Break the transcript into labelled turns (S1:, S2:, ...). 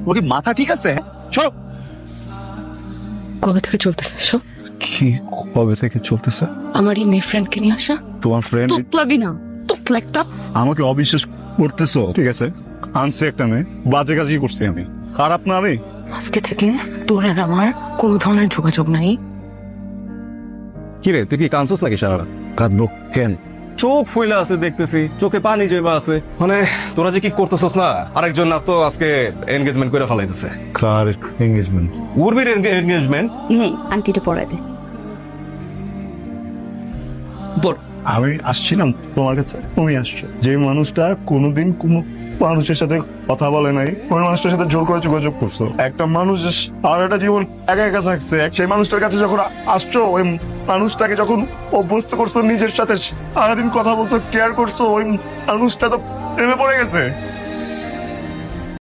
S1: ওকে মাথা ঠিক আছে? সব
S2: কবে থেকে চলতেছে সব?
S1: কি কবে থেকে চলতেছে?
S2: আমার এই মেয়ে ফ্রেন্ডকে নিয়ে আসা
S1: তোমার ফ্রেন্ড
S2: তোতলাবি না, তোতলা একটা।
S1: আমাকে অবিশ্বাস করতেছো? ঠিক আছে, আনছে একটা মেয়ে, বাজে কাজই করছি আমি। খারাপ না আমি?
S2: আজকে থেকে তোর আর আমার কোনো ধরনের যোগাযোগ নাই।
S3: কি রে, তুই কি কাঁদছস নাকি সারা রাত?
S1: কাঁদবো কেন?
S3: চোখ ফুইলা আছে দেখতেছি, চোখে পানি জমা আছে। মানে তোরা যে কি করতেছস না, আরেকজন না তো আজকে এনগেজমেন্ট করে ফেলাইতেছে।
S1: কার এঙ্গেজমেন্ট?
S3: উর্বির এনগেজমেন্ট।
S2: আন্টিটা পড়ায় দে।
S1: আমি আসছিলাম তোমার কাছে, তুমি আসছো। যে মানুষটা কোনোদিন কোনো মানুষের সাথে কথা বলে নাই, ওই মানুষটার সাথে জোর করে যোগাযোগ করছো। একটা মানুষ আর একটা জীবন একা একা থাকছে, সেই মানুষটার কাছে যখন আসছো, ওই মানুষটাকে যখন অভ্যস্ত করছো নিজের সাথে, সারাদিন কথা বলছো, কেয়ার করছো, ওই মানুষটা তো প্রেমে পড়ে গেছে।